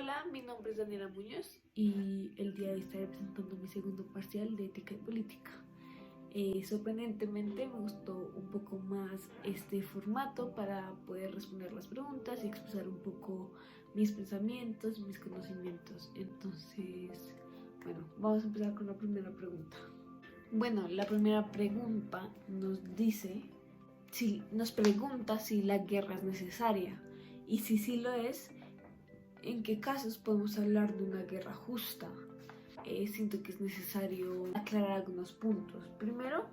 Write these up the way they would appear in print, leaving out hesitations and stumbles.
Hola, mi nombre es Daniela Muñoz y el día de hoy estaré presentando mi segundo parcial de Ética y Política. Sorprendentemente me gustó un poco más este formato para poder responder las preguntas y expresar un poco mis pensamientos, mis conocimientos. Entonces, bueno, vamos a empezar con la primera pregunta. Bueno, la primera pregunta nos pregunta si la guerra es necesaria y si sí lo es, ¿en qué casos podemos hablar de una guerra justa? Siento que es necesario aclarar algunos puntos. Primero,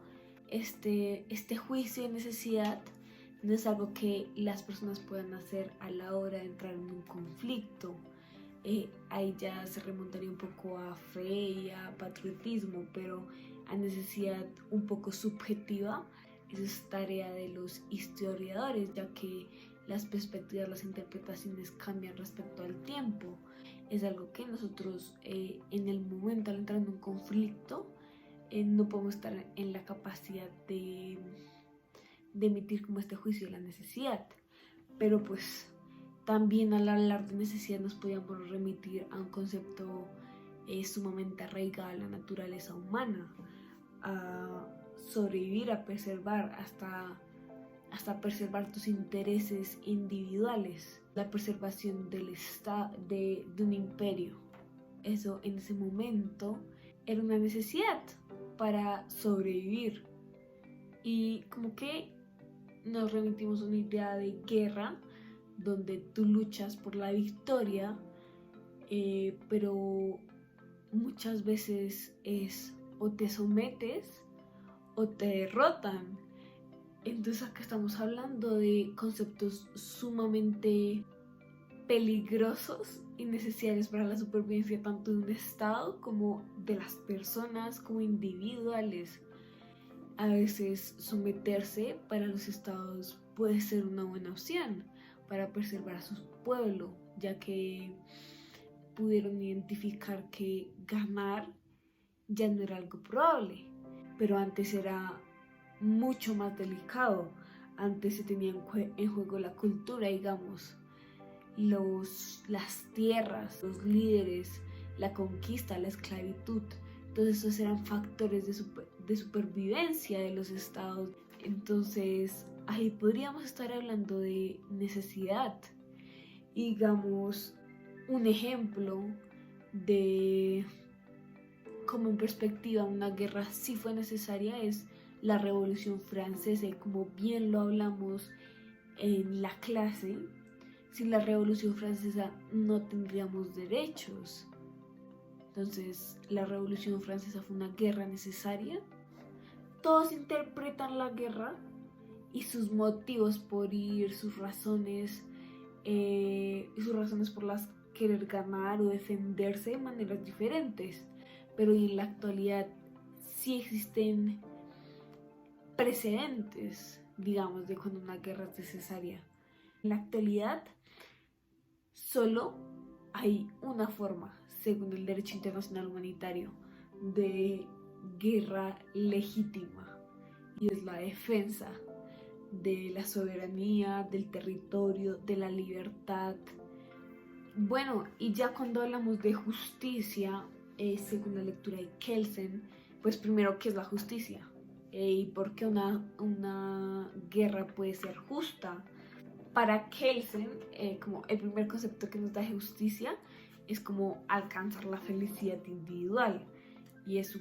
este juicio de necesidad no es algo que las personas puedan hacer a la hora de entrar en un conflicto. Ahí ya se remontaría un poco a fe y a patriotismo, pero a necesidad un poco subjetiva. Eso es tarea de los historiadores, ya que las perspectivas, las interpretaciones cambian respecto al tiempo. Es algo que nosotros en el momento al entrar en un conflicto no podemos estar en la capacidad de emitir como este juicio de la necesidad. Pero pues también al hablar de necesidad nos podíamos remitir a un concepto sumamente arraigado a la naturaleza humana, a sobrevivir, a preservar, hasta preservar tus intereses individuales, la preservación del de un imperio. Eso en ese momento era una necesidad para sobrevivir. Y como que nos remitimos a una idea de guerra donde tú luchas por la victoria, pero muchas veces es o te sometes o te derrotan. Entonces acá estamos hablando de conceptos sumamente peligrosos y necesarios para la supervivencia tanto de un estado como de las personas como individuales. A veces someterse para los estados puede ser una buena opción para preservar a su pueblo, ya que pudieron identificar que ganar ya no era algo probable, pero antes era mucho más delicado. Antes se tenía en juego la cultura, digamos, las tierras, los líderes, la conquista, la esclavitud. Todos esos eran factores de supervivencia de los estados. Entonces, ahí podríamos estar hablando de necesidad. Y digamos, un ejemplo de cómo en perspectiva una guerra sí fue necesaria es la Revolución Francesa. Y como bien lo hablamos en la clase, sin la Revolución Francesa no tendríamos derechos. Entonces, la Revolución Francesa fue una guerra necesaria. Todos interpretan la guerra y sus motivos por ir, sus razones por las querer ganar o defenderse de maneras diferentes. Pero en la actualidad sí existen precedentes, digamos, de cuando una guerra es necesaria. En la actualidad solo hay una forma, según el derecho internacional humanitario, de guerra legítima, y es la defensa de la soberanía, del territorio, de la libertad. Bueno, y ya cuando hablamos de justicia, según la lectura de Kelsen, pues primero, ¿qué es la justicia? ¿Y por qué una guerra puede ser justa? Para Kelsen, como el primer concepto que nos da justicia es como alcanzar la felicidad individual, y eso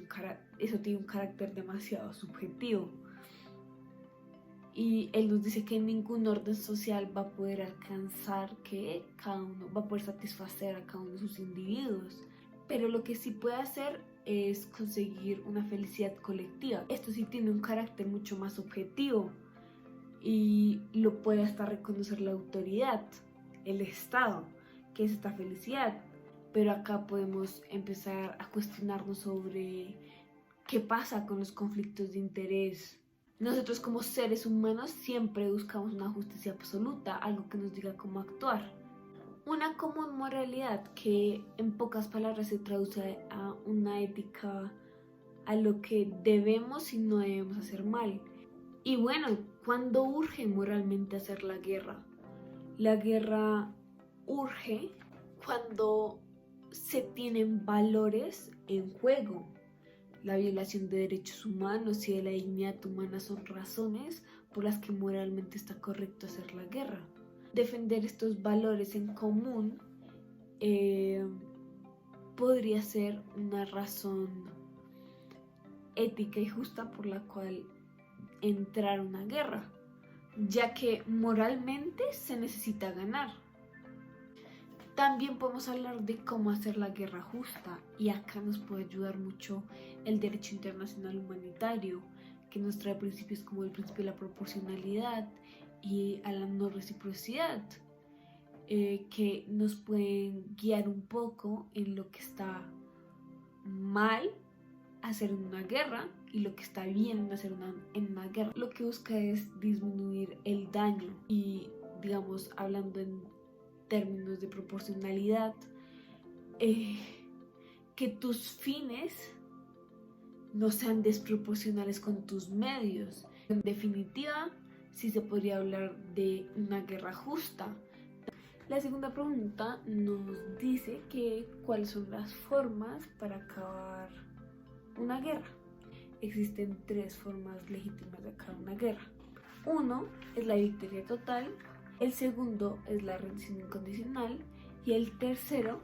tiene un carácter demasiado subjetivo. Y él nos dice que ningún orden social va a poder alcanzar que cada uno va a poder satisfacer a cada uno de sus individuos, pero lo que sí puede hacer es conseguir una felicidad colectiva. Esto sí tiene un carácter mucho más objetivo y lo puede hasta reconocer la autoridad, el Estado, que es esta felicidad. Pero acá podemos empezar a cuestionarnos sobre qué pasa con los conflictos de interés. Nosotros como seres humanos siempre buscamos una justicia absoluta, algo que nos diga cómo actuar. Una común moralidad que en pocas palabras se traduce a una ética, a lo que debemos y no debemos hacer mal. Y bueno, ¿cuándo urge moralmente hacer la guerra? La guerra urge cuando se tienen valores en juego. La violación de derechos humanos y de la dignidad humana son razones por las que moralmente está correcto hacer la guerra. Defender estos valores en común podría ser una razón ética y justa por la cual entrar a una guerra, ya que moralmente se necesita ganar. También podemos hablar de cómo hacer la guerra justa, y acá nos puede ayudar mucho el derecho internacional humanitario, que nos trae principios como el principio de la proporcionalidad y a la no reciprocidad, que nos pueden guiar un poco en lo que está mal hacer en una guerra y lo que está bien hacer en una guerra. Lo que busca es disminuir el daño y, digamos, hablando en términos de proporcionalidad, que tus fines no sean desproporcionales con tus medios. En definitiva, sí se podría hablar de una guerra justa. La segunda pregunta nos dice que cuáles son las formas para acabar una guerra. Existen 3 formas legítimas de acabar una guerra. Uno es la victoria total, el segundo es la rendición incondicional y el tercero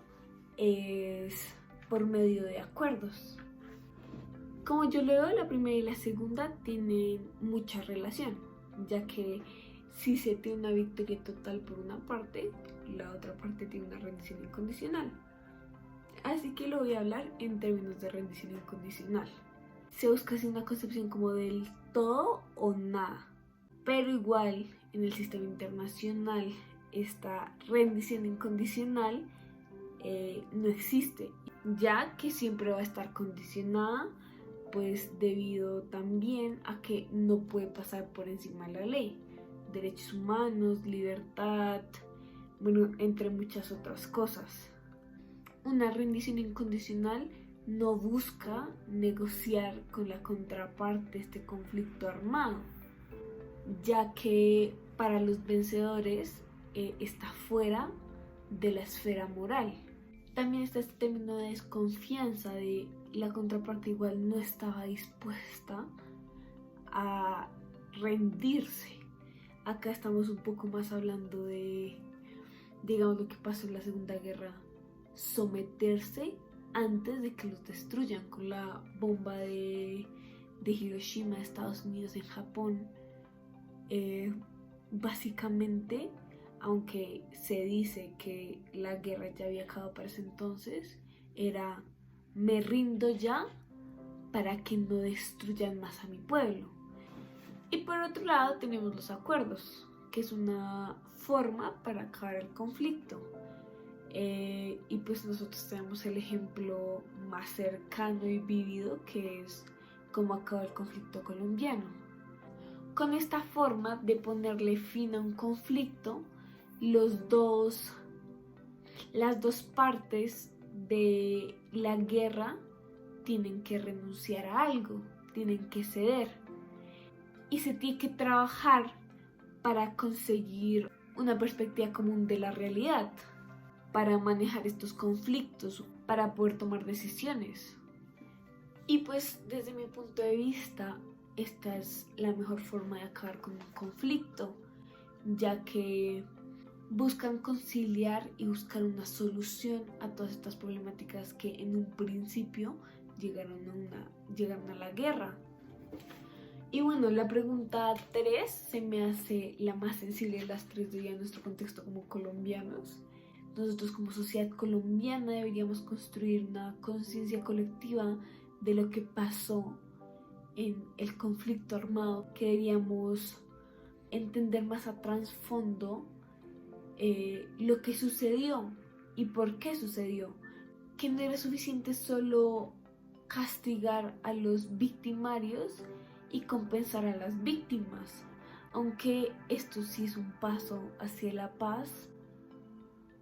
es por medio de acuerdos. Como yo lo veo, la primera y la segunda tienen mucha relación, ya que si se tiene una victoria total por una parte, la otra parte tiene una rendición incondicional. Así que lo voy a hablar en términos de rendición incondicional. Se busca así una concepción como del todo o nada, pero igual en el sistema internacional esta rendición incondicional no existe, ya que siempre va a estar condicionada, pues debido también a que no puede pasar por encima de la ley, derechos humanos, libertad, bueno, entre muchas otras cosas. Una rendición incondicional no busca negociar con la contraparte este conflicto armado, ya que para los vencedores está fuera de la esfera moral. También está este término de desconfianza, de la contraparte igual no estaba dispuesta a rendirse. Acá estamos un poco más hablando de, digamos, lo que pasó en la Segunda Guerra, someterse antes de que los destruyan con la bomba de Hiroshima, Estados Unidos en Japón. Básicamente, aunque se dice que la guerra ya había acabado para ese entonces, era me rindo ya para que no destruyan más a mi pueblo. Y por otro lado tenemos los acuerdos, que es una forma para acabar el conflicto. Y pues nosotros tenemos el ejemplo más cercano y vívido, que es cómo acabó el conflicto colombiano. Con esta forma de ponerle fin a un conflicto, las dos partes de la guerra tienen que renunciar a algo, tienen que ceder, y se tiene que trabajar para conseguir una perspectiva común de la realidad, para manejar estos conflictos, para poder tomar decisiones. Y pues desde mi punto de vista, esta es la mejor forma de acabar con un conflicto, ya que buscan conciliar y buscar una solución a todas estas problemáticas que en un principio llegaron a la guerra. Y bueno, la pregunta 3 se me hace la más sensible de las 3 de nuestro contexto como colombianos. Nosotros como sociedad colombiana deberíamos construir una conciencia colectiva de lo que pasó en el conflicto armado, que deberíamos entender más a trasfondo lo que sucedió y por qué sucedió, que no era suficiente solo castigar a los victimarios y compensar a las víctimas, aunque esto sí es un paso hacia la paz.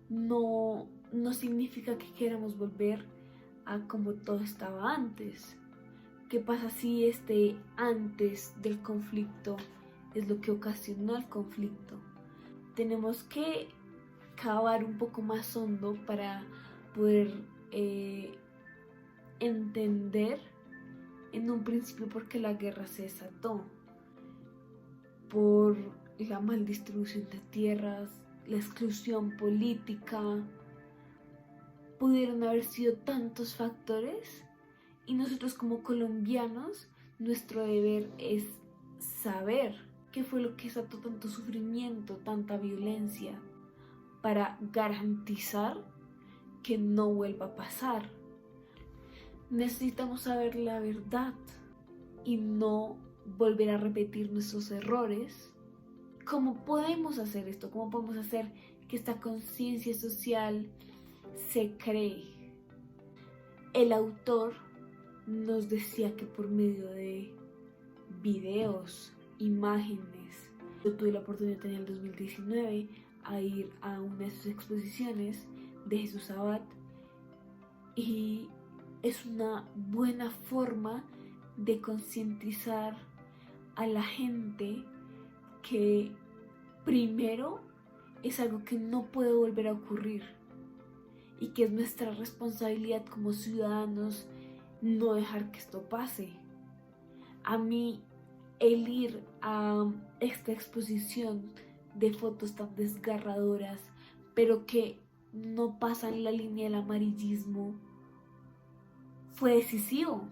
No significa que queramos volver a como todo estaba antes. ¿Qué pasa si este antes del conflicto es lo que ocasionó el conflicto? Tenemos que cavar un poco más hondo para poder entender en un principio por qué la guerra se desató, por la mal distribución de tierras, la exclusión política. Pudieron haber sido tantos factores y nosotros como colombianos, nuestro deber es saber qué fue lo que desató tanto sufrimiento, tanta violencia, para garantizar que no vuelva a pasar. Necesitamos saber la verdad y no volver a repetir nuestros errores. ¿Cómo podemos hacer esto? ¿Cómo podemos hacer que esta conciencia social se cree? El autor nos decía que por medio de videos, imágenes, yo tuve la oportunidad en el 2019 a ir a una de sus exposiciones de Jesús Abad, y es una buena forma de concientizar a la gente que primero es algo que no puede volver a ocurrir y que es nuestra responsabilidad como ciudadanos no dejar que esto pase. A mí el ir a esta exposición de fotos tan desgarradoras, pero que no pasan la línea del amarillismo, fue decisivo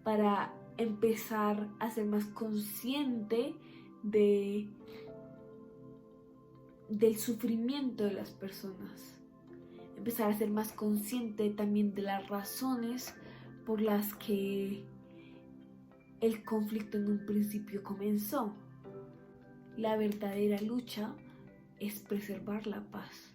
para empezar a ser más consciente del sufrimiento de las personas, empezar a ser más consciente también de las razones por las que el conflicto en un principio comenzó. La verdadera lucha es preservar la paz.